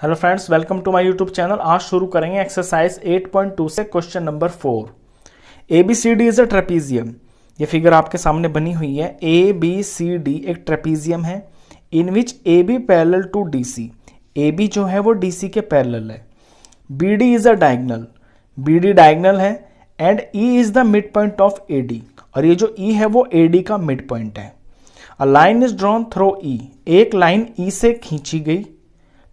Hello friends, welcome to my YouTube channel. आज शुरू करेंगे एक्सरसाइज 8.2 से question number 4। ABCD is a trapezium. ये फिगर आपके सामने बनी हुई है। ABCD एक ट्रेपीजियम है in which AB parallel to DC। AB जो है वो DC के पैरेलल है। BD is a diagonal. BD diagonal है and E is the mid point of AD। और ये जो E है वो AD का मिड पॉइंट है। A line is drawn through E। एक लाइन E से खींची गई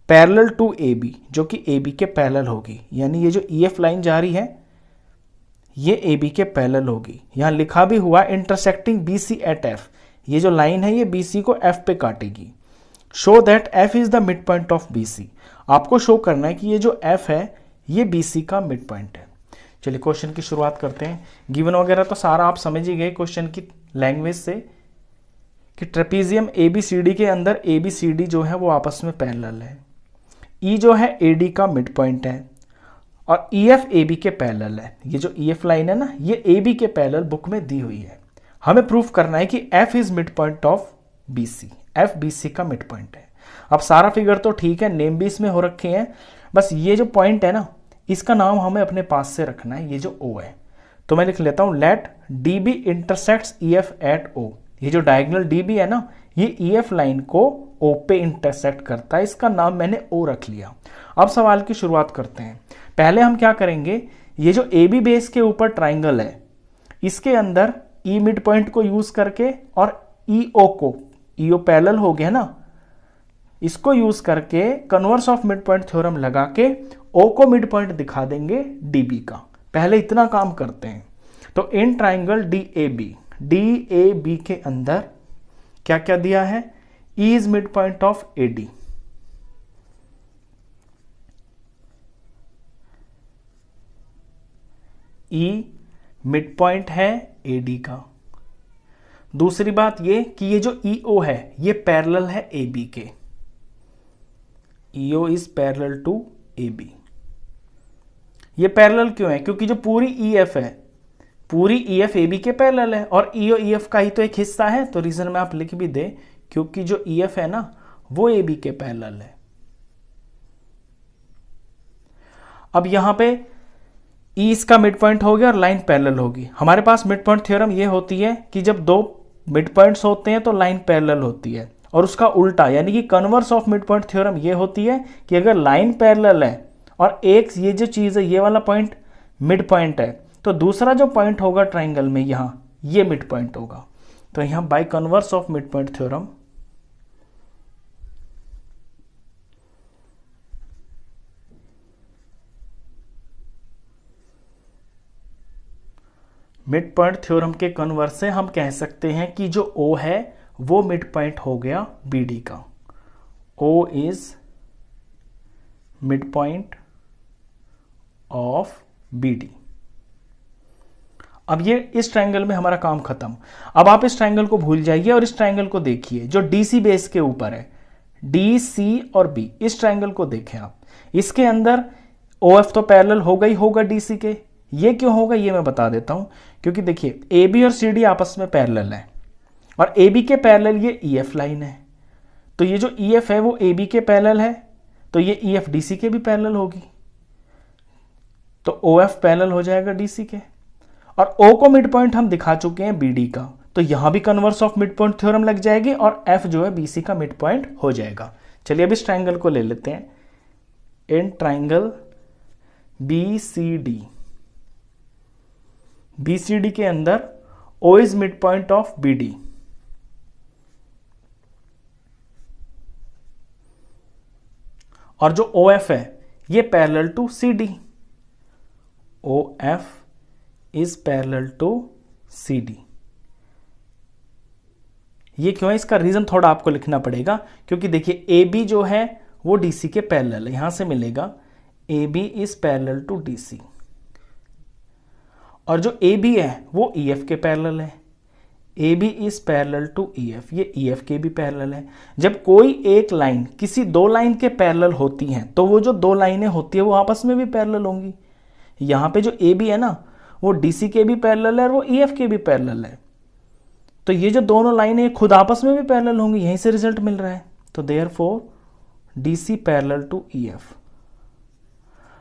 पैरेलल टू AB, जो कि AB के पैरेलल होगी। यानी ये जो EF लाइन जा रही है ये AB के पैरेलल होगी। यहां लिखा भी हुआ इंटरसेक्टिंग BC एट F। ये जो लाइन है ये BC को F पे काटेगी। Show that F is the mid point of BC। आपको शो करना है कि ये जो F है ये BC का मिड पॉइंट है। चलिए क्वेश्चन की शुरुआत करते हैं। गिवन वगैरह तो सारा आप समझ ही गए क्वेश्चन की लैंग्वेज से कि ट्रेपीजियम ABCD के अंदर ABCD जो है वो आपस में पैरेलल है। E जो है AD का मिड पॉइंट है और EF AB के पैरेलल है। ये जो EF लाइन है ना ये AB के पैरेलल बुक में दी हुई है। हमें प्रूफ करना है कि F is mid point of BC। F BC का मिड पॉइंट है। अब सारा फिगर तो ठीक है, नेम भी इसमें हो रखे हैं, बस ये जो पॉइंट है ना इसका नाम हमें अपने पास से रखना है। ये जो O है तो मैं लिख लेता हूं let DB intersects EF at O। ये जो डायगोनल DB है ना ये EF लाइन को O पे इंटरसेक्ट करता है। इसका नाम मैंने O रख लिया। अब सवाल की शुरुआत करते हैं। पहले हम क्या करेंगे, ये जो AB बेस के ऊपर ट्राइंगल है इसके अंदर E मिड पॉइंट को यूज करके और EO को, EO पैरेलल हो गया ना, इसको यूज करके converse of mid point theorem लगा के O को मिड पॉइंट दिखा देंगे DB का। पहले इतना काम करते हैं। तो इन ट्राइंगल DAB के अंदर क्या क्या दिया है, E is mid point of AD। E mid point है AD का। दूसरी बात ये कि ये जो EO है ये पैरेलल है AB के। EO is parallel to AB। ये पैरेलल क्यों है? क्योंकि जो पूरी EF है, पूरी EF AB के पैरेलल है और EO EF का ही तो एक हिस्सा है। तो रीजन में आप लिख भी दे, क्योंकि जो EF है ना वो AB के पैरेलल है। अब यहां पे E इसका मिड पॉइंट हो गया और लाइन पैरेलल होगी। हमारे पास मिड पॉइंट थ्योरम ये होती है कि जब दो मिड पॉइंट्स होते हैं तो लाइन पैरेलल होती है, और उसका उल्टा यानी कि converse of mid point theorem ये होती है कि अगर लाइन पैरेलल है और एक ये जो चीज है ये वाला पॉइंट मिड पॉइंट है तो दूसरा जो पॉइंट होगा ट्राइंगल में यहां ये मिड पॉइंट होगा। तो यहां by converse of mid point theorem mid point theorem के कन्वर्स से हम कह सकते हैं कि जो O है वो मिड पॉइंट हो गया BD का। O is mid point of BD। अब ये इस ट्रायंगल में हमारा काम खत्म। अब आप इस ट्रायंगल को भूल जाइए और इस ट्रायंगल को देखिए जो DC बेस के ऊपर है। DC और B, इस ट्रायंगल को देखें आप। इसके अंदर OF तो पैरेलल होगा ही होगा DC के। ये क्यों होगा ये मैं बता देता हूं। क्योंकि देखिए AB और CD आपस में पैरेलल है और AB के पैरेलल ये EF लाइन है। तो ये जो EF है वो AB के पैरेलल है, तो ये EF DC के भी पैरेलल होगी। तो OF पैरेलल हो जाएगा DC के। और O को मिड पॉइंट हम दिखा चुके हैं BD का, तो यहां भी converse of mid point theorem लग जाएगी और F जो है BC का मिड पॉइंट हो जाएगा। चलिए अब इस ट्रायंगल को ले लेते हैं। इन ट्रायंगल BCD के अंदर O is mid point of BD। और जो OF है ये parallel to CD। OF is parallel to CD। ये क्यों है इसका रीजन थोड़ा आपको लिखना पड़ेगा, क्योंकि देखिए AB जो है वो DC के पैरेलल है। यहां से मिलेगा AB is parallel to DC और जो AB है वो EF के पैरेलल है। AB is parallel to EF, ये EF के भी पैरेलल है। जब कोई एक लाइन किसी दो लाइन के पैरेलल होती हैं तो वो जो दो लाइनें होती है वो आपस में भी पैरेलल होंगी। यहां पे जो AB है ना वो DC के भी पैरेलल है और वो EF के भी पैरेलल है। तो ये जो दोनों लाइनें खुद आपस में भी पैरेलल होंगी, यहीं से रिजल्ट मिल रहा है। तो therefore DC parallel to EF।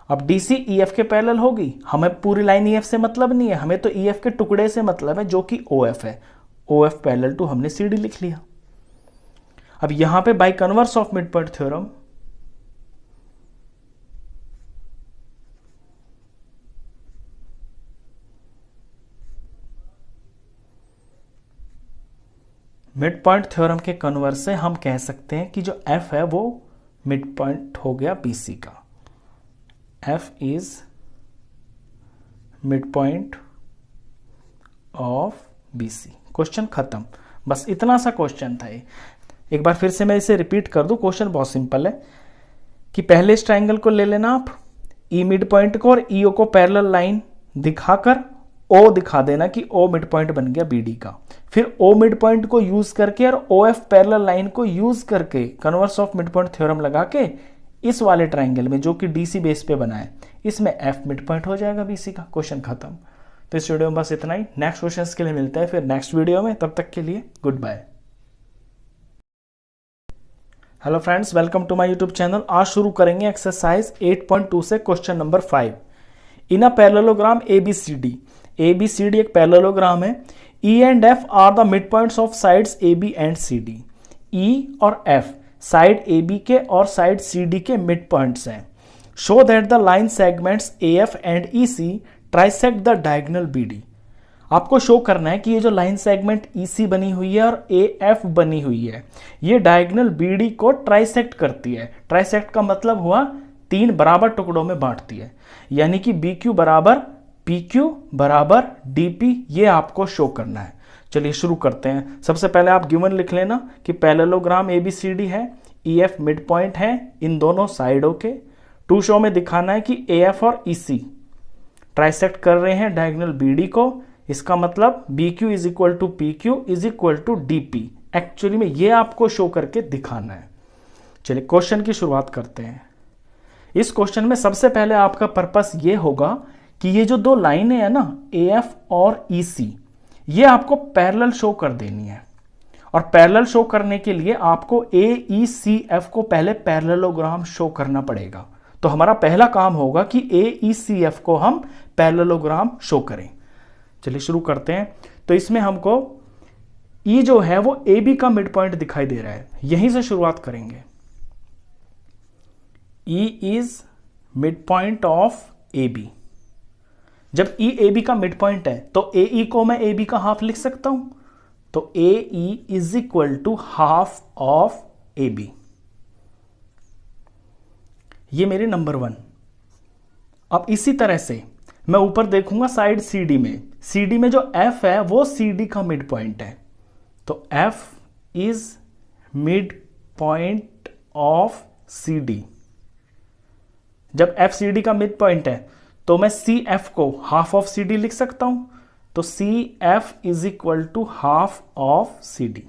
अब DC EF के पैरेलल होगी, हमें पूरी लाइन EF से मतलब नहीं है, हमें तो EF के टुकड़े से मतलब है जो कि OF है। OF पैरेलल टू हमने CD लिख लिया। अब यहां पे by converse of mid point theorem mid point theorem के कन्वर्स से हम कह सकते हैं कि जो F है वो मिड पॉइंट हो गया BC का। F is mid point of BC। Question खत्म। बस इतना सा क्वेश्चन था ये। एक बार फिर से मैं इसे रिपीट कर दूं। क्वेश्चन बहुत सिंपल है कि पहले इस ट्राइंगल को ले लेना आप, E मिड पॉइंट को और EO को पैरेलल लाइन दिखाकर O दिखा देना कि O मिड पॉइंट बन गया BD का। फिर O मिड पॉइंट को यूज करके और OF पैरेलल लाइन को यूज करके converse of mid point theorem लगा के इस वाले ट्राइंगल में जो कि DC बेस पे बना है इसमें F मिड पॉइंट हो जाएगा BC का। क्वेश्चन खत्म। तो इस वीडियो में बस इतना ही। नेक्स्ट क्वेश्चन के लिए मिलता है फिर नेक्स्ट वीडियो में। तब तक के लिए good bye. Hello friends, welcome to my YouTube channel. आज शुरू करेंगे एक्सरसाइज 8.2 से question number 5। In a parallelogram ABCD। ABCD एक पैरेललोग्राम है। E and F are the mid points of sides AB and CD। E और F side AB के और side CD के मिड पॉइंट्स हैं। Show that the line segments AF and EC trisect the diagonal BD। आपको show करना है कि ये जो लाइन सेगमेंट EC बनी हुई है और AF बनी हुई है ये डायगोनल BD को ट्राइसेक्ट करती है। ट्राइसेक्ट का मतलब हुआ 3 बराबर टुकड़ों में बांटती है, यानी कि BQ बराबर PQ बराबर DP, ये आपको शो करना है। चलिए शुरू करते हैं। सबसे पहले आप गिवन लिख लेना कि पैरेललोग्राम ABCD है, EF मिड पॉइंट है इन दोनों साइडों के। टू शो में दिखाना है कि AF और EC ट्राइसेक्ट कर रहे हैं डायगोनल BD को। इसका मतलब BQ is equal to PQ is equal to DP। Actually में ये आपको शो करके दिखाना है। चलिए क्वेश्चन की शुरुआत करते हैं। इस क्वेश्चन में सबसे पहले आपका पर्पस ये होगा कि ये जो दो लाइनें हैं ना AF और EC ये आपको पैरेलल शो कर देनी है। और पैरेलल शो करने के लिए आपको AECF को पहले पैरेललोग्राम शो करना पड़ेगा। तो हमारा पहला काम होगा कि AECF को हम पैरेललोग्राम शो करें। चलिए शुरू करते हैं। तो इसमें हमको E जो है वो AB का मिड पॉइंट दिखाई दे रहा है, यहीं से शुरुआत करेंगे। E is mid point of AB। जब E AB का मिड पॉइंट है तो AE को मैं AB का हाफ लिख सकता हूं। तो AE is equal to half of AB। ये मेरे नंबर 1। अब इसी तरह से मैं ऊपर देखूंगा साइड CD में। CD में जो F है वो CD का मिड पॉइंट है। तो F is mid point of CD। जब F CD का मिड पॉइंट है तो मैं CF को हाफ ऑफ CD लिख सकता हूं। तो CF is equal to half of CD।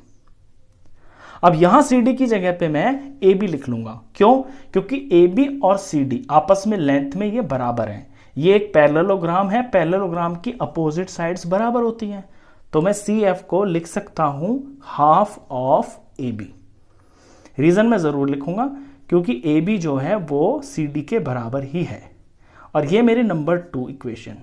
अब यहां CD की जगह पे मैं AB लिख लूंगा। क्यों? क्योंकि AB और CD आपस में लेंथ में ये बराबर हैं। ये एक पैरेललोग्राम है, पैरेललोग्राम की अपोजिट साइड्स बराबर होती हैं। तो मैं CF को लिख सकता हूं हाफ ऑफ AB। रीजन मैं जरूर लिखूंगा क्योंकि AB जो है वो CD के बराबर ही है। और ये मेरे नंबर 2 इक्वेशन।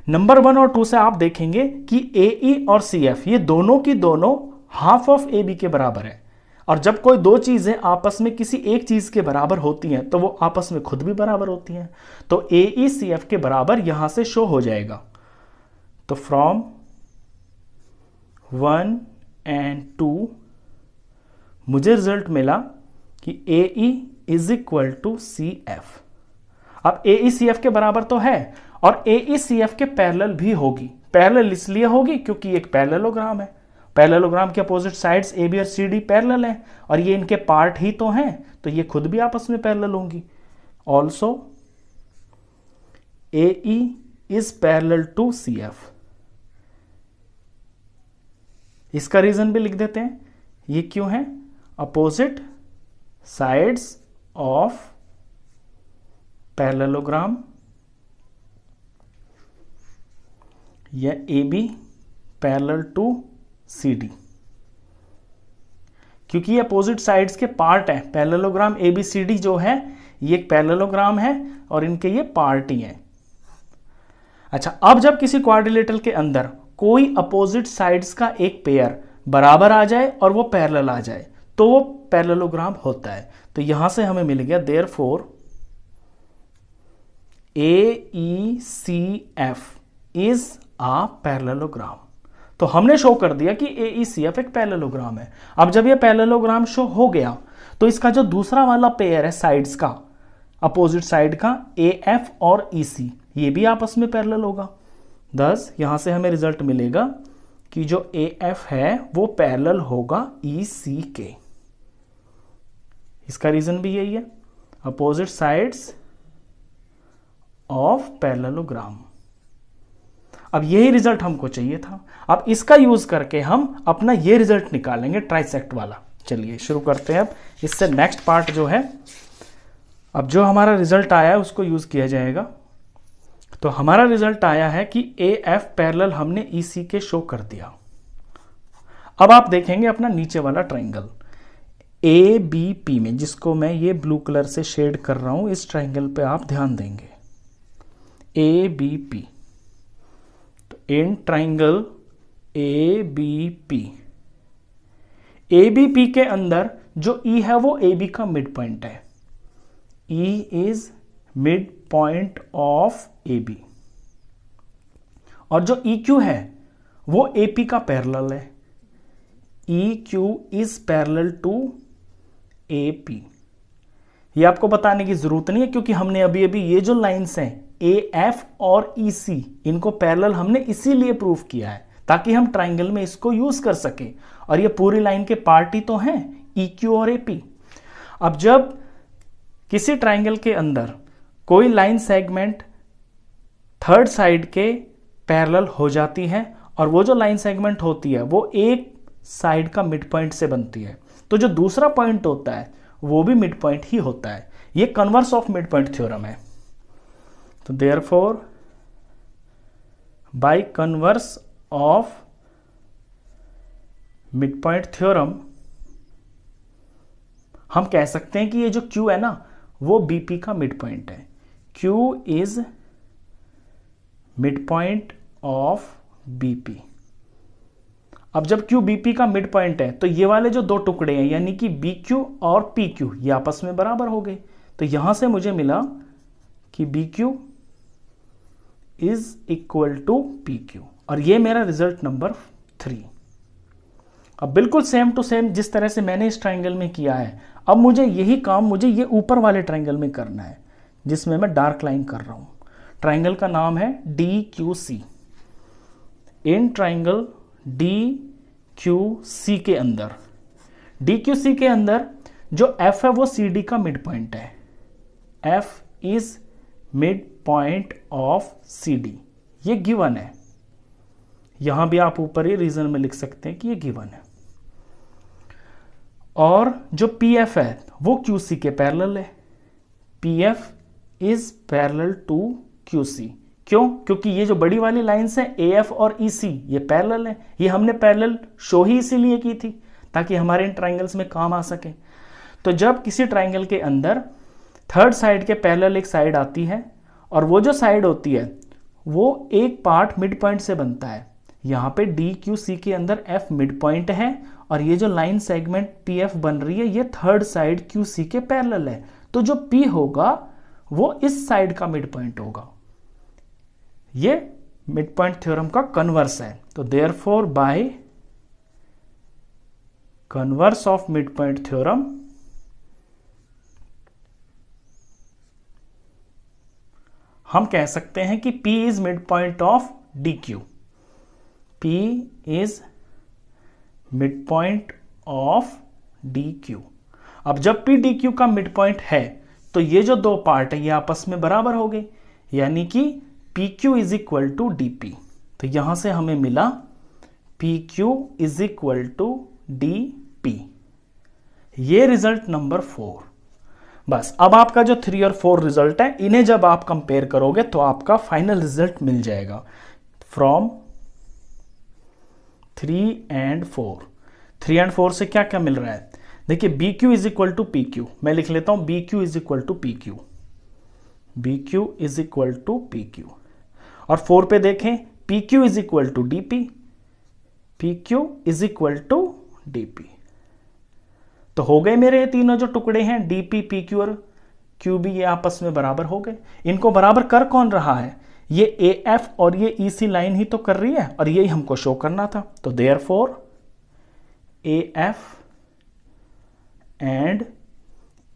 नंबर 1 और 2 से आप देखेंगे कि AE और CF ये दोनों की दोनों हाफ ऑफ AB के बराबर है। और जब कोई दो चीजें आपस में किसी एक चीज के बराबर होती हैं तो वो आपस में खुद भी बराबर होती हैं। तो AE CF के बराबर यहां से शो हो जाएगा। तो फ्रॉम 1 एंड 2 मुझे रिजल्ट मिला कि AE is equal to CF। अब AECF के बराबर तो है और AECF के पैरेलल भी होगी। पैरेलल इसलिए होगी क्योंकि एक पैरेललोग्राम है। पैरेललोग्राम के अपोजिट साइड्स AB और CD पैरेलल हैं और ये इनके पार्ट ही तो हैं, तो ये खुद भी आपस में पैरेलल होंगी। Also AE is parallel to CF। इसका रीजन भी लिख देते हैं। ये क्यों है? अपोजिट साइड्स ऑफ पैरेललोग्राम या AB पैरेलल टू CD। क्योंकि ये अपोजिट साइड्स के पार्ट है। पैरेललोग्राम ABCD जो है ये एक पैरेललोग्राम है और इनके ये पार्ट ही हैं। अच्छा, अब जब किसी क्वाड्रिलेटरल के अंदर कोई अपोजिट साइड्स का एक पेयर बराबर आ जाए और वो पैरेलल आ जाए तो वो पैरेललोग्राम होता है। तो यहां से हमें मिल गया therefore AECF is a parallelogram. तो हमने शो कर दिया कि AECF एक पैरेललोग्राम है। अब जब ये पैरेललोग्राम शो हो गया तो इसका जो दूसरा वाला पेयर है साइड्स का, अपोजिट साइड का AF और EC, ये भी आपस में पैरेलल होगा। थस यहां से हमें रिजल्ट मिलेगा कि जो AF है वो पैरेलल होगा EC के। इसका रीजन भी यही है, अपोजिट साइड्स ऑफ पैरेललोग्राम। अब यही रिजल्ट हमको चाहिए था। अब इसका यूज करके हम अपना ये रिजल्ट निकालेंगे ट्राइसेक्ट वाला। चलिए शुरू करते हैं। अब इससे नेक्स्ट पार्ट जो है, अब जो हमारा रिजल्ट आया है उसको यूज किया जाएगा। तो हमारा रिजल्ट आया है कि AF पैरेलल हमने EC के शो कर दिया। अब आप देखेंगे अपना नीचे वाला ट्राइंगल ABP में, जिसको मैं ये ब्लू कलर से शेड कर रहा हूं, इस ट्राइंगल पे आप ध्यान देंगे ABP। तो इन ट्राइंगल ABP के अंदर जो E है वो AB का मिड पॉइंट है। E is mid point of AB। और जो EQ है वो AP का पैरेलल है। EQ is parallel to AP। ये आपको बताने की जरूरत नहीं है क्योंकि हमने अभी अभी ये जो लाइंस हैं AF और EC, इनको पैरेलल हमने इसीलिए प्रूव किया है ताकि हम ट्राइंगल में इसको यूज कर सके। और ये पूरी लाइन के पार्ट ही तो हैं EQ और AP। अब जब किसी ट्राइंगल के अंदर कोई लाइन सेगमेंट थर्ड साइड के पैरेलल हो जाती है और वो जो लाइन सेगमेंट होती है वो एक साइड का मिड पॉइंट से बनती है, तो जो दूसरा पॉइंट होता है वो भी मिड पॉइंट ही होता है। ये converse of mid point theorem है। तो therefore by converse of mid point theorem हम कह सकते हैं कि ये जो Q है ना वो BP का मिड पॉइंट है। Q is mid point of BP। अब जब Q BP का मिड पॉइंट है तो ये वाले जो दो टुकड़े हैं यानी कि BQ और PQ ये आपस में बराबर हो गए। तो यहां से मुझे मिला कि BQ is equal to PQ और ये मेरा रिजल्ट नंबर 3। अब बिल्कुल सेम टू सेम जिस तरह से मैंने इस ट्राइंगल में किया है, अब मुझे यही काम मुझे ये ऊपर वाले ट्राइंगल में करना है जिसमें मैं डार्क लाइन कर रहा हूं। ट्राइंगल का नाम है DQC। इन ट्राइंगल DQC के अंदर, DQC के अंदर जो F है वो CD का मिड पॉइंट है। F is mid point of CD। ये गिवन है, यहां भी आप ऊपर ही रीजन में लिख सकते हैं कि ये गिवन है। और जो PF है वो QC के पैरेलल है। PF is parallel to QC। क्यों? क्योंकि ये जो बड़ी वाली लाइंस हैं AF और EC ये पैरेलल है। ये हमने पैरेलल शो ही इसीलिए की थी ताकि हमारे इन ट्राइंगल्स में काम आ सके। तो जब किसी ट्राइंगल के अंदर थर्ड साइड के पैरेलल एक साइड आती है और वो जो साइड होती है वो एक पार्ट मिड पॉइंट से बनता है। यहाँ पे DQC के अंदर F मिड पॉइंट है और ये जो लाइन सेगमेंट PF बन रही है ये थर्ड साइड QC के पैरेलल है। तो जो P होगा वो इस साइड का मिड पॉइंट होगा। ये मिड पॉइंट थ्योरम का कन्वर्स है। तो therefore by converse of mid point theorem हम कह सकते हैं कि P is mid point of DQ। P is mid point of DQ। अब जब P DQ का मिड पॉइंट है तो ये जो दो पार्ट है ये आपस में बराबर हो गए, यानी कि PQ is equal to DP। तो यहां से हमें मिला PQ is equal to DP। ये रिजल्ट नंबर 4। बस अब आपका जो 3 और 4 रिजल्ट है इन्हें जब आप कंपेयर करोगे तो आपका फाइनल रिजल्ट मिल जाएगा फ्रॉम 3 and 4। 3 and 4 से क्या क्या मिल रहा है? देखिए B Q is equal to P Q, मैं लिख लेता हूं B Q is equal to P Q, B Q is equal to P Q. और 4 पे देखें P Q is equal to D P, P Q is equal to D P. तो हो गए मेरे ये तीनों जो टुकड़े हैं डी पी, पी क्यू और क्यू बी, ये आपस में बराबर हो गए। इनको बराबर कर कौन रहा है, ये ए एफ और ये ई सी लाइन ही तो कर रही है, और यही हमको शो करना था। तो therefore A F and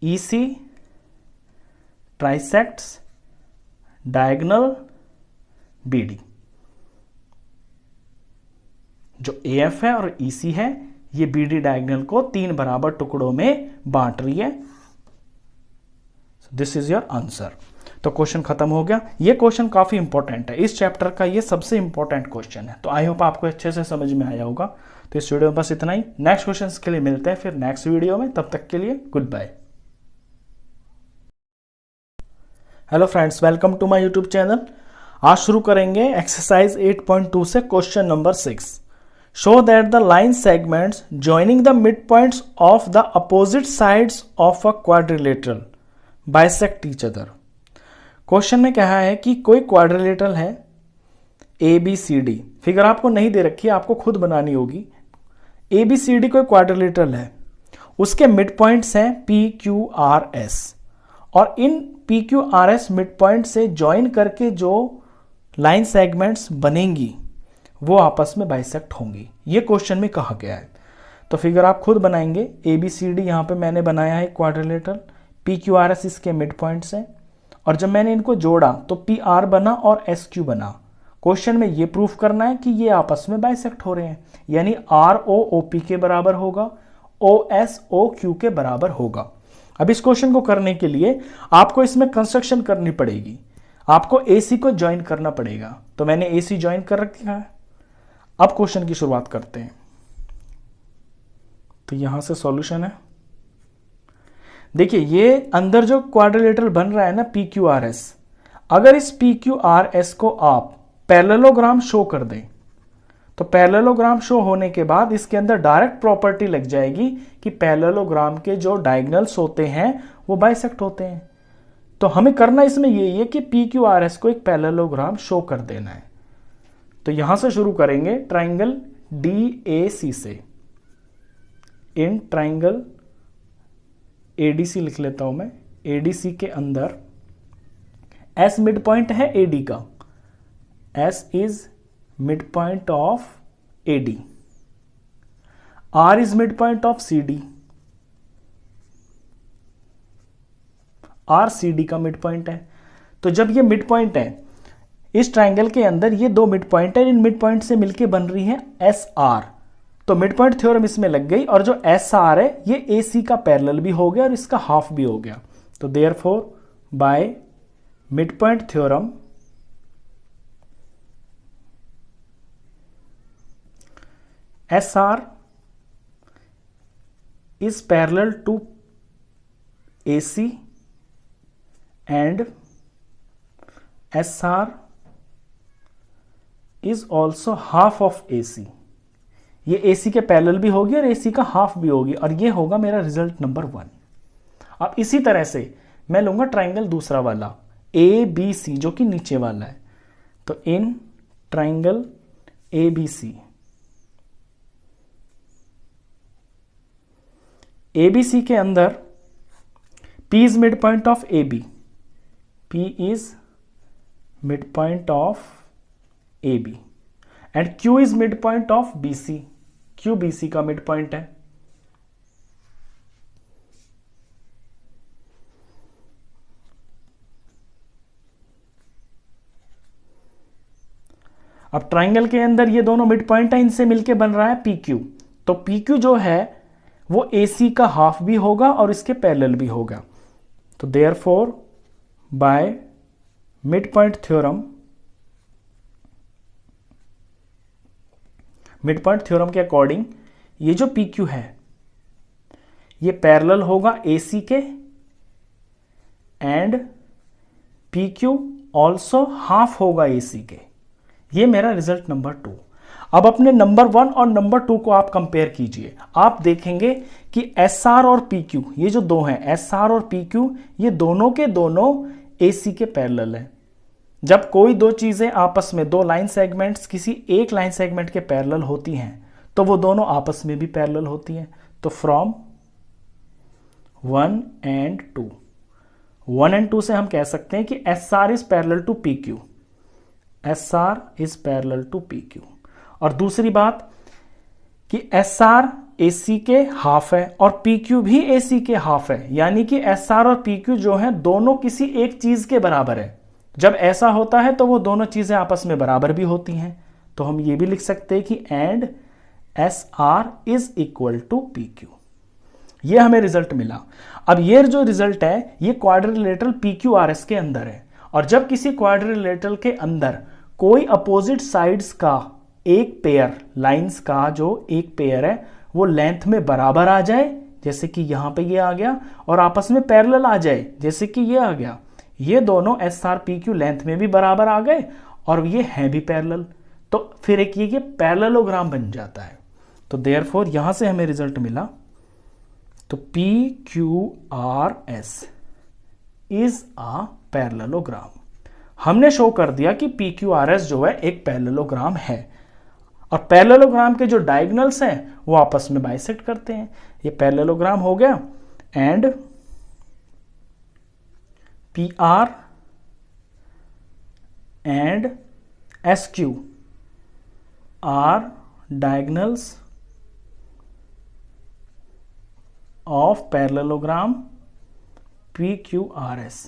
E C trisects diagonal B D. जो ए एफ है और ई सी है ये बी डी डायगोनल को 3 बराबर टुकड़ों में बांट रही है। This is your answer. तो क्वेश्चन खत्म हो गया। ये क्वेश्चन काफी इंपॉर्टेंट है, इस चैप्टर का ये सबसे इंपॉर्टेंट क्वेश्चन है। तो आई होप आपको अच्छे से समझ में आया होगा। तो इस वीडियो में बस इतना ही। नेक्स्ट क्वेश्चन के लिए मिलते हैं फिर नेक्स्ट वीडियो में, तब तक के लिए good bye. Hello friends, welcome to my YouTube channel. आज शुरू करेंगे एक्सरसाइज 8.2 से question number 6। Show that the line segments joining the mid points of the opposite sides of a quadrilateral bisect each other. Question में कहा है कि कोई quadrilateral है A B C D, figure आपको नहीं दे रखी है, आपको खुद बनानी होगी। ए बी सी डी कोई क्वाड्रिलेटरल है, उसके मिड पॉइंट्स हैं पी क्यू आर एस, और इन P Q R S mid point से ज्वाइन करके जो लाइन सेगमेंट्स बनेंगी वो आपस में बाइसेक्ट होंगी। ये क्वेश्चन में कहा गया है। तो फिगर आप खुद बनाएंगे। ए बी सी डी यहाँ पे मैंने बनाया है quadrilateral, P Q R S इसके मिड पॉइंट्स हैं, और जब मैंने इनको जोड़ा तो पी आर बना और एस क्यू बना। क्वेश्चन में ये प्रूफ करना है कि ये आपस में बाइसेक्ट हो रहे हैं, यानी आर ओ ओ पी के बराबर होगा, ओ एस ओ क्यू के बराबर होगा। अब इस क्वेश्चन को करने के लिए आपको इसमें कंस्ट्रक्शन करनी पड़ेगी, आपको AC को ज्वाइन करना पड़ेगा। तो मैंने AC ज्वाइन कर रखा है। अब क्वेश्चन की शुरुआत करते हैं। तो यहां से सॉल्यूशन है। देखिए ये अंदर जो क्वाड्रिलेटरल बन रहा है ना PQRS, अगर इस PQRS को आप पैरेललोग्राम शो कर दें तो पैरेललोग्राम शो होने के बाद इसके अंदर डायरेक्ट प्रॉपर्टी लग जाएगी कि पैरेललोग्राम के जो डायगोनल्स होते हैं वो बाइसेक्ट होते हैं। तो हमें करना इसमें यही है कि PQRS को एक पैरेललोग्राम शो कर देना है। तो यहां से शुरू करेंगे ट्राइंगल DAC से। इन ट्राइंगल ADC लिख लेता हूं मैं। ADC के अंदर S मिड पॉइंट है AD का, S is mid point of AD, R is mid point of CD, R CD का मिड पॉइंट है। तो जब ये मिड पॉइंट है इस ट्राइंगल के अंदर, ये 2 मिड पॉइंट है, इन मिड पॉइंट से मिलके बन रही है SR। तो मिड पॉइंट थ्योरम इसमें लग गई, और जो SR है ये AC का पैरेलल भी हो गया और इसका हाफ भी हो गया। तो therefore by mid point theorem SR is parallel to AC and SR is also half of AC। ये AC के पैरेलल भी होगी और AC का हाफ भी होगी, और ये होगा मेरा रिजल्ट नंबर 1। अब इसी तरह से मैं लूंगा ट्राइंगल दूसरा वाला ABC जो कि नीचे वाला है। तो इन ट्राइंगल ABC, ABC के अंदर P is mid point of AB, P is mid point of AB and Q is mid point of BC, Q BC का मिड पॉइंट है। अब ट्राइंगल के अंदर ये दोनों मिड पॉइंट है, इनसे मिलके बन रहा है PQ। तो PQ जो है वो AC का हाफ भी होगा और इसके पैरेलल भी होगा। तो therefore by mid point theorem, mid point theorem के अकॉर्डिंग ये जो PQ है ये पैरेलल होगा AC के, एंड PQ ऑल्सो हाफ होगा AC के। ये मेरा रिजल्ट नंबर 2। अब अपने नंबर 1 और नंबर 2 को आप कंपेयर कीजिए। आप देखेंगे कि SR और PQ, ये जो दो हैं SR और PQ, ये दोनों के दोनों AC के पैरेलल हैं। जब कोई दो चीजें आपस में, दो लाइन सेगमेंट्स किसी एक लाइन सेगमेंट के पैरेलल होती हैं तो वो दोनों आपस में भी पैरेलल होती हैं। तो फ्रॉम 1 and 2, 1 and 2 से हम कह सकते हैं कि SR is parallel to PQ, SR is parallel to PQ। और दूसरी बात कि SR AC के हाफ है और PQ भी AC के हाफ है, यानी कि SR और PQ जो है दोनों किसी एक चीज के बराबर है। जब ऐसा होता है तो वो दोनों चीजें आपस में बराबर भी होती हैं। तो हम ये भी लिख सकते हैं कि and SR is equal to PQ। ये हमें रिजल्ट मिला। अब ये जो रिजल्ट है ये क्वाड्रिलेटरल PQRS के अंदर है। और जब किसी क्वाड्रिलेटरल के अंदर कोई अपोजिट साइड्स का एक पेयर, लाइंस का जो एक पेयर है वो लेंथ में बराबर आ जाए, जैसे कि यहां पे ये आ गया, और आपस में पैरेलल आ जाए, जैसे कि ये आ गया, ये दोनों SR PQ लेंथ में भी बराबर आ गए और ये हैं भी पैरेलल, तो फिर एक ये पैरेललोग्राम बन जाता है। तो देयरफॉर यहां से हमें रिजल्ट मिला, तो PQRS इज अ पैरेललोग्राम। हमने शो कर दिया कि PQRS जो है एक पैरेललोग्राम है, और पैरेललोग्राम के जो डायगोनल्स हैं वो आपस में बाइसेक्ट करते हैं। ये पैरेललोग्राम हो गया and PR and SQ are diagonals of parallelogram PQRS।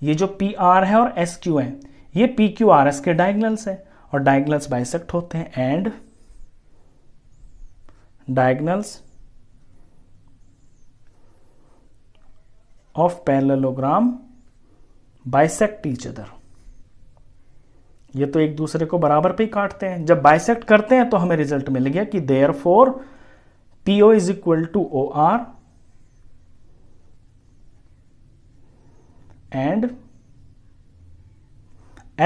ये जो PR है और SQ है ये PQRS के डायगोनल्स हैं और डायगोनल्स बाइसेक्ट होते हैं and diagonals of parallelogram bisect each other. ये तो एक दूसरे को बराबर पे ही काटते हैं। जब बाइसेक्ट करते हैं तो हमें रिजल्ट मिल गया कि therefore PO is equal to OR and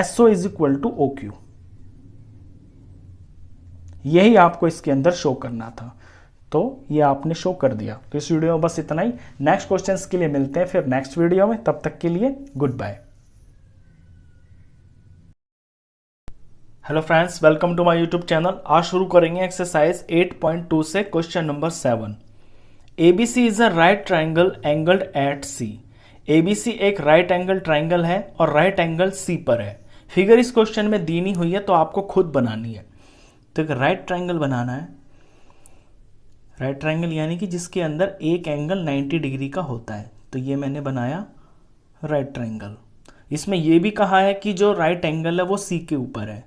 SO is equal to OQ। यही आपको इसके अंदर शो करना था, तो ये आपने शो कर दिया। तो इस वीडियो में बस इतना ही। नेक्स्ट क्वेश्चंस के लिए मिलते हैं फिर नेक्स्ट वीडियो में, तब तक के लिए good bye. Hello friends, welcome to my YouTube channel. आज शुरू करेंगे एक्सरसाइज 8.2 से question number 7। ABC is a right triangle angled at C। ABC एक राइट एंगल ट्राइंगल है और राइट एंगल C पर है। फिगर इस क्वेश्चन में दी नहीं हुई है तो आपको खुद बनानी है। तो एक राइट ट्राइंगल बनाना है। राइट ट्राइंगल यानी कि जिसके अंदर एक एंगल 90 डिग्री का होता है। तो ये मैंने बनाया राइट ट्राइंगल। इसमें यह भी कहा है कि जो राइट एंगल है वो C के ऊपर है,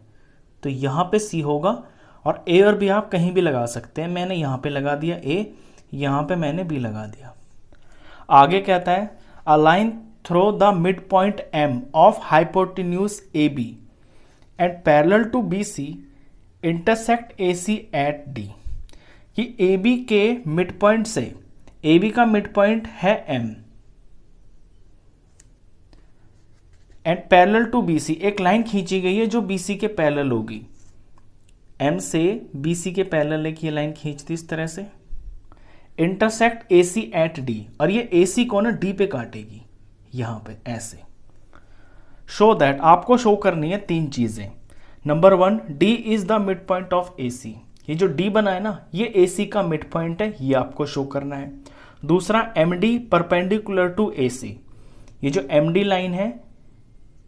तो यहाँ पे C होगा और A और B आप कहीं भी लगा सकते हैं। मैंने यहाँ पे लगा दिया A, यहाँ पे मैंने B लगा दिया। आगे कहता है a line through the mid point M of hypotenuse AB and parallel to BC intersect AC at D। कि AB के मिड पॉइंट से, AB का मिड पॉइंट है M and parallel to BC, एक लाइन खींची गई है जो BC के पैरेलल होगी। M से BC के पैरेलल एक ये लाइन खींच दी इस तरह से, इंटरसेक्ट AC एट D, और ये AC को ना D पे काटेगी यहां पे ऐसे। शो दैट, आपको शो करनी है तीन चीजें। Number 1, D is the mid point of AC। ये जो D बना है ना ये AC का मिड पॉइंट है, ये आपको शो करना है। दूसरा, MD परपेंडिकुलर टू AC। ये जो MD लाइन है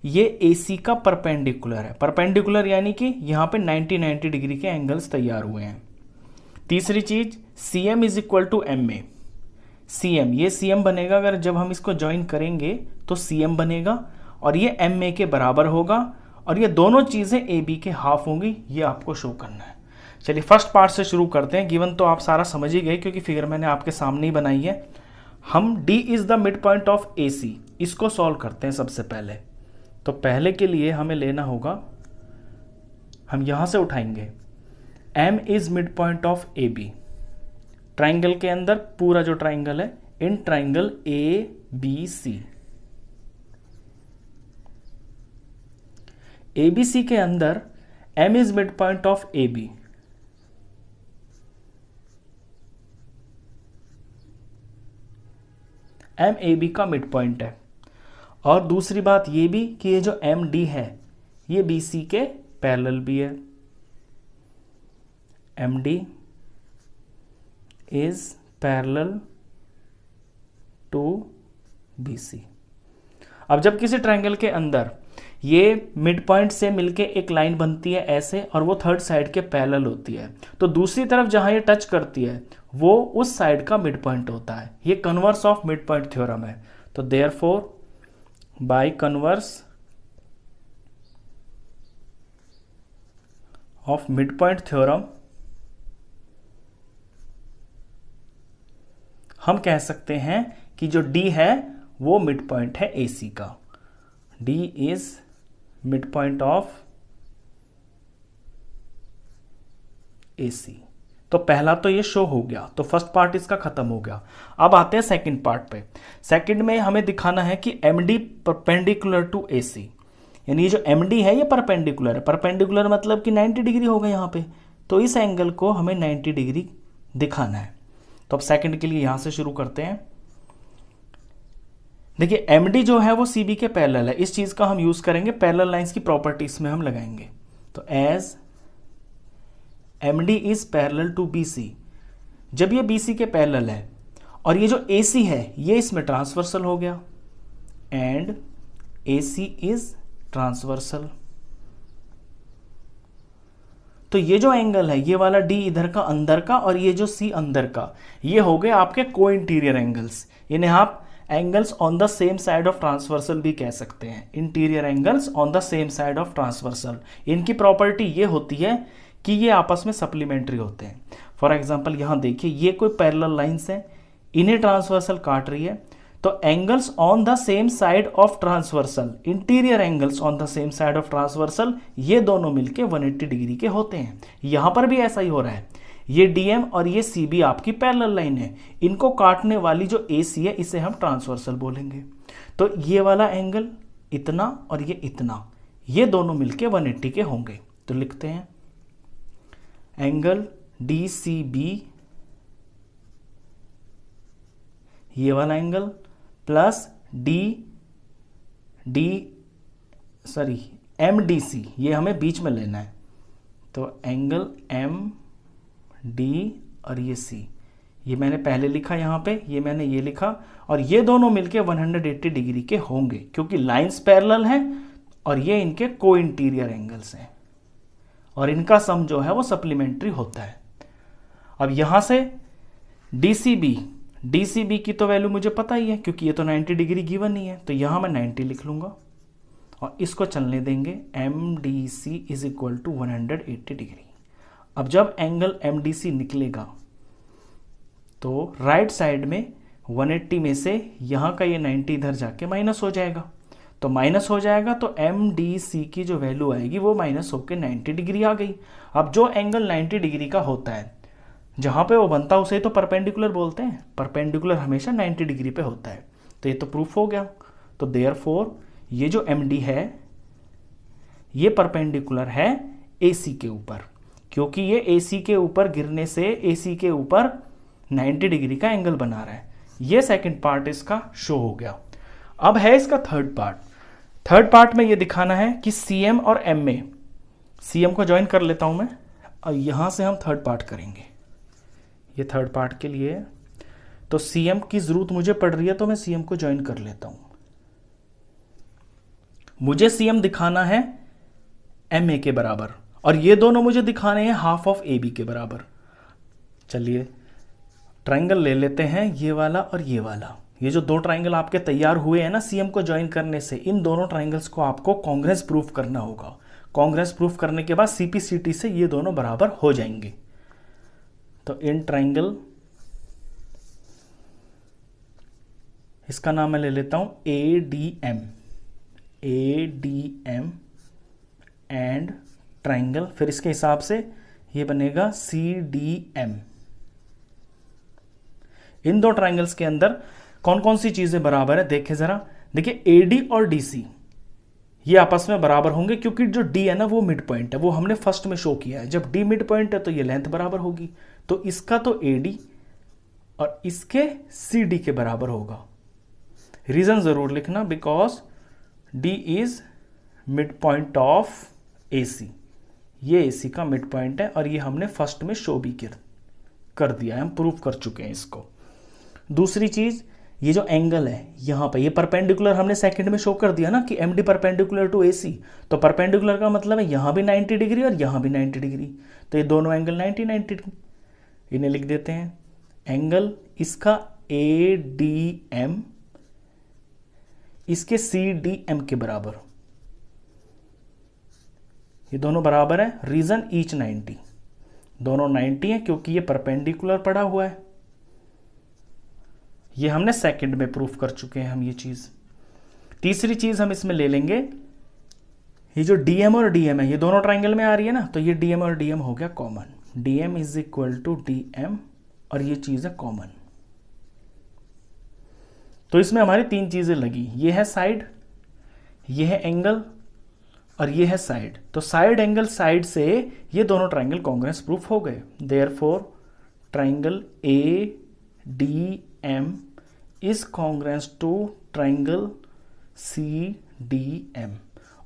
ये AC का परपेंडिकुलर है। परपेंडिकुलर यानी कि यहां पे 90 डिग्री के एंगल्स तैयार हुए हैं। तीसरी चीज, CM is equal to MA। CM, ये CM बनेगा, अगर जब हम इसको ज्वाइन करेंगे तो CM बनेगा और ये MA के बराबर होगा और ये दोनों चीजें AB के हाफ होंगी। ये आपको शो करना है। चलिए फर्स्ट पार्ट से शुरू करते हैं। गिवन तो आप सारा समझ ही गए क्योंकि फिगर मैंने आपके सामने ही बनाई है। हम D is the mid point of AC, इसको सॉल्व करते हैं सबसे पहले। तो पहले के लिए हमें लेना होगा, हम यहां से उठाएंगे M is mid point of AB। Triangle के अंदर पूरा जो ट्राइंगल है, इन ट्राइंगल ABC, ABC के अंदर M is mid point of A B, M A B का मिड पॉइंट है। और दूसरी बात ये भी कि ये जो एम डी है ये बी सी के पैरेलल भी है। M D is parallel to B C. अब जब किसी ट्रायंगल के अंदर ये मिड पॉइंट से मिलके एक लाइन बनती है ऐसे, और वो थर्ड साइड के पैरेलल होती है, तो दूसरी तरफ जहां ये टच करती है वो उस साइड का मिड पॉइंट होता है। ये converse of mid point theorem है। तो therefore by converse of mid point theorem हम कह सकते हैं कि जो D है वो मिड पॉइंट है AC का। D is mid point of AC। तो पहला तो ये शो हो गया, तो फर्स्ट पार्ट इसका खत्म हो गया। अब आते हैं सेकंड पार्ट पे। सेकंड में हमें दिखाना है कि MD परपेंडिकुलर टू AC, यानी ये जो MD है ये परपेंडिकुलर है। परपेंडिकुलर मतलब कि 90 डिग्री होगा यहाँ पे, तो इस एंगल को हमें 90 डिग्री दिखाना है। तो अब सेकंड के लिए यहां से शुरू करते हैं। देखिए MD जो है वो CB के पैरेलल है। इस चीज का हम यूज करेंगे पैरेलल लाइंस की प्रॉपर्टीज में हम लगाएंगे। तो as MD is parallel to BC, जब ये BC के पैरेलल है और ये जो AC है ये इसमें ट्रांसवर्सल हो गया, एंड AC इज ट्रांसवर्सल। तो ये जो एंगल है ये वाला D इधर का अंदर का और ये जो C अंदर का, ये हो गए आपके को इंटीरियर एंगल्स। इन्हें आप angles on the same side of transversal भी कह सकते हैं। Interior angles on the same side of transversal, इनकी प्रॉपर्टी ये होती है कि ये आपस में सप्लीमेंट्री होते हैं। फॉर एग्जांपल यहां देखिए ये कोई पैरेलल लाइंस है, इन्हें ट्रांसवर्सल काट रही है, तो angles on the same side of transversal, interior angles on the same side of transversal, ये दोनों मिलके 180 डिग्री के होते हैं। यहां पर भी ऐसा ही हो रहा है। ये DM और ये CB आपकी पैरेलल लाइन है, इनको काटने वाली जो AC है इसे हम ट्रांसवर्सल बोलेंगे। तो ये वाला एंगल इतना और ये इतना, ये दोनों मिलके 180 के होंगे। तो लिखते हैं एंगल DCB, ये वाला एंगल प्लस MDC, ये हमें बीच में लेना है। तो एंगल MD और ये C, ये मैंने पहले लिखा यहाँ पे, ये मैंने ये लिखा, और ये दोनों मिलके 180 डिग्री के होंगे क्योंकि लाइंस पैरेलल हैं और ये इनके को इंटीरियर एंगल्स हैं, और इनका सम जो है वो सप्लीमेंट्री होता है। अब यहां से DCB की तो वैल्यू मुझे पता ही है क्योंकि ये तो 90 डिग्री गिवन ही है, तो यहां मैं 90 लिख लूंगा और इसको चलने देंगे। MDC is equal to 180 degree. अब जब एंगल MDC निकलेगा तो राइट साइड में 180 में से यहां का ये 90 इधर जाके माइनस हो जाएगा, तो माइनस हो जाएगा तो MDC की जो वैल्यू आएगी वो माइनस होकर 90 डिग्री आ गई। अब जो एंगल 90 डिग्री का होता है जहां पे वो बनता है उसे तो परपेंडिकुलर बोलते हैं। परपेंडिकुलर हमेशा 90 डिग्री पे होता है, तो ये तो प्रूफ हो गया। तो देयरफॉर ये जो MD है ये परपेंडिकुलर है AC के ऊपर, क्योंकि ये AC के ऊपर गिरने से AC के ऊपर 90 डिग्री का एंगल बना रहा है। ये सेकंड पार्ट इसका शो हो गया। अब है इसका थर्ड पार्ट। थर्ड पार्ट में ये दिखाना है कि CM और M में, CM को ज्वाइन कर लेता हूं मैं और यहां से हम थर्ड पार्ट करेंगे। ये थर्ड पार्ट के लिए तो CM की जरूरत मुझे पड़ रही है तो मैं CM को ज्वाइन कर लेता हूं। मुझे CM दिखाना है MA के बराबर और ये दोनों मुझे दिखाने हैं हाफ ऑफ AB के बराबर। चलिए ट्राइंगल ले लेते हैं, ये वाला और ये वाला। ये जो दो ट्राइंगल आपके तैयार हुए हैं ना CM को ज्वाइन करने से, इन दोनों ट्राइंगल्स को आपको कॉन्ग्रेंस प्रूफ करना होगा। कॉन्ग्रेंस प्रूफ करने के बाद CPCT से ये दोनों बराबर हो जाएंगे। तो इन ट्राइंगल, इसका नाम मैं ले लेता हूं ADM एंड ट्राइंगल, फिर इसके हिसाब से ये बनेगा CDM। इन दो ट्राइंगल्स के अंदर कौन कौन सी चीजें बराबर है देखें जरा। देखिए AD और DC ये आपस में बराबर होंगे क्योंकि जो डी है ना वो मिड पॉइंट है, वो हमने फर्स्ट में शो किया है। जब डी मिड पॉइंट है तो ये लेंथ बराबर होगी, तो इसका तो ए डी और इसके सी डी के बराबर होगा। रीजन जरूर लिखना, because D is mid point of A C, ये ए सी का मिड पॉइंट है और ये हमने फर्स्ट में शो भी कर दिया है, हम प्रूव कर चुके हैं इसको। दूसरी चीज, ये जो एंगल है यहाँ पे, ये परपेंडिकुलर हमने सेकंड में शो कर दिया ना कि एम डी परपेंडिकुलर टू ए सी, तो परपेंडिकुलर का मतलब है यहाँ भी 90 डिग्री और यहाँ भी 90 डिग्री, तो ये दोनों एंगल 90 डिग्री। इन्हें लिख देते हैं एंगल इसका ए डी एम इसके सी डी एम के बराबर, ये दोनों बराबर है। रीजन ईच 90, दोनों 90 है क्योंकि ये परपेंडिकुलर पड़ा हुआ है। ये हमने सेकंड में प्रूफ कर चुके हैं हम ये चीज। तीसरी चीज हम इसमें ले लेंगे, ये जो डीएम और डीएम है ये दोनों ट्राइंगल में आ रही है ना, तो ये डीएम और डीएम हो गया common. DM is equal to DM और ये चीज है कॉमन। तो इसमें हमारी तीन चीजें लगी, ये है साइड, ये है एंगल और ये है साइड। तो साइड एंगल साइड से ये दोनों ट्राइंगल कॉन्ग्रुएंस प्रूफ हो गए। Therefore triangle A D M is congruence to triangle C D M.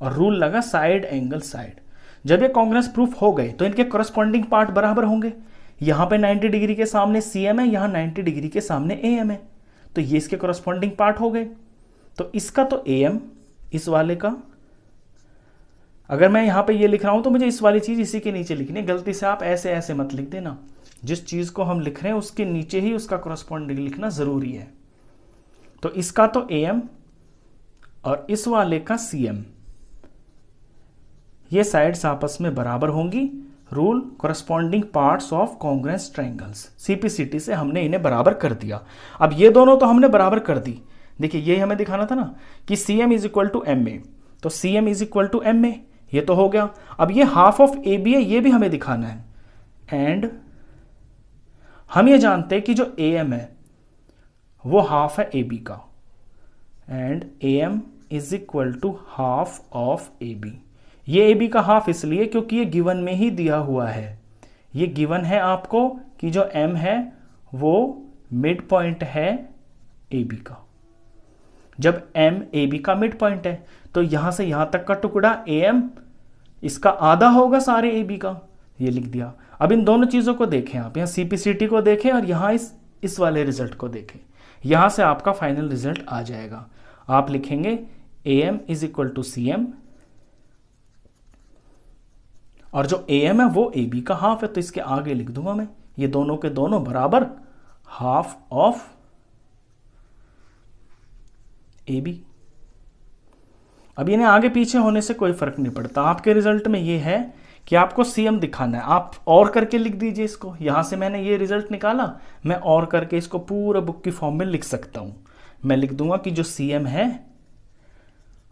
और रूल लगा साइड एंगल साइड। जब ये कॉन्ग्रुएंस प्रूफ हो गए तो इनके करस्पॉन्डिंग पार्ट बराबर होंगे। यहां पे 90 डिग्री के सामने सी एम है, यहां 90 डिग्री के सामने ए एम है, तो ये इसके करस्पॉन्डिंग पार्ट हो गए। तो इसका तो ए एम, इस वाले का, अगर मैं यहां पे ये लिख रहा हूं तो मुझे इस वाली चीज इसी के नीचे लिखनी है। गलती से आप ऐसे ऐसे मत लिख देना, जिस चीज को हम लिख रहे हैं उसके नीचे ही उसका करस्पॉन्डिंग लिखना जरूरी है। तो इसका तो ए एम और इस वाले का सी एम, ये साइड्स आपस में बराबर होंगी। Rule corresponding parts of congruence triangles, CPCT से हमने इन्हें बराबर कर दिया। अब ये दोनों तो हमने बराबर कर दी। देखिए ये हमें दिखाना था ना कि C M is equal to M A, तो C M is equal to M A, ये तो हो गया। अब ये हाफ ऑफ ए बी है, ये भी हमें दिखाना है। एंड हम ये जानते हैं कि जो ए एम है वो हाफ है ए बी का, and A M is equal to half of A B. ये ए बी का हाफ इसलिए क्योंकि ये गिवन में ही दिया हुआ है। ये गिवन है आपको कि जो एम है वो मिड पॉइंट है ए बी का। जब एम ए बी का मिड पॉइंट है तो यहां से यहां तक का टुकड़ा ए एम, इसका आधा होगा सारे ए बी का, ये लिख दिया। अब इन दोनों चीजों को देखें आप, यहाँ सीपीसीटी को देखें और यहाँ इस वाले रिजल्ट को देखें। यहां से आपका फाइनल रिजल्ट आ जाएगा। आप लिखेंगे A M is equal to C M, और जो ए एम है वो ए बी का हाफ है, तो इसके आगे लिख दूंगा मैं ये दोनों के दोनों बराबर हाफ ऑफ ए बी। अब इन्हें आगे पीछे होने से कोई फर्क नहीं पड़ता। आपके रिजल्ट में ये है कि आपको सीएम दिखाना है, आप और करके लिख दीजिए इसको। यहां से मैंने ये रिजल्ट निकाला, मैं और करके इसको पूरा बुक की फॉर्म में लिख सकता हूं। मैं लिख दूंगा कि जो सीएम है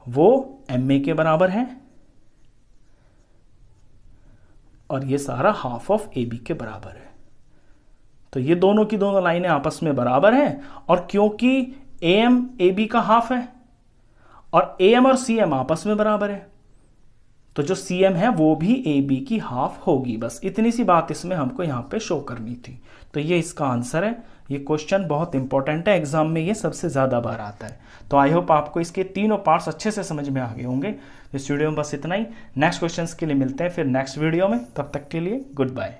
वो एम ए के बराबर है और ये सारा हाफ ऑफ ए बी के बराबर है। तो ये दोनों की दोनों लाइनें आपस में बराबर हैं, और क्योंकि ए एम ए बी का हाफ है और ए एम और सी एम आपस में बराबर है, तो जो सी एम है वो भी ए बी की हाफ होगी। बस इतनी सी बात इसमें हमको यहां पे शो करनी थी। तो ये इसका आंसर है। ये क्वेश्चन बहुत इंपॉर्टेंट है, एग्जाम में ये सबसे ज्यादा बार आता है। तो आई होप आपको इसके तीनों पार्ट्स अच्छे से समझ में आ गए होंगे। इस वीडियो में बस इतना ही। नेक्स्ट क्वेश्चंस के लिए मिलते हैं फिर नेक्स्ट वीडियो में। तब तक के लिए गुड बाय।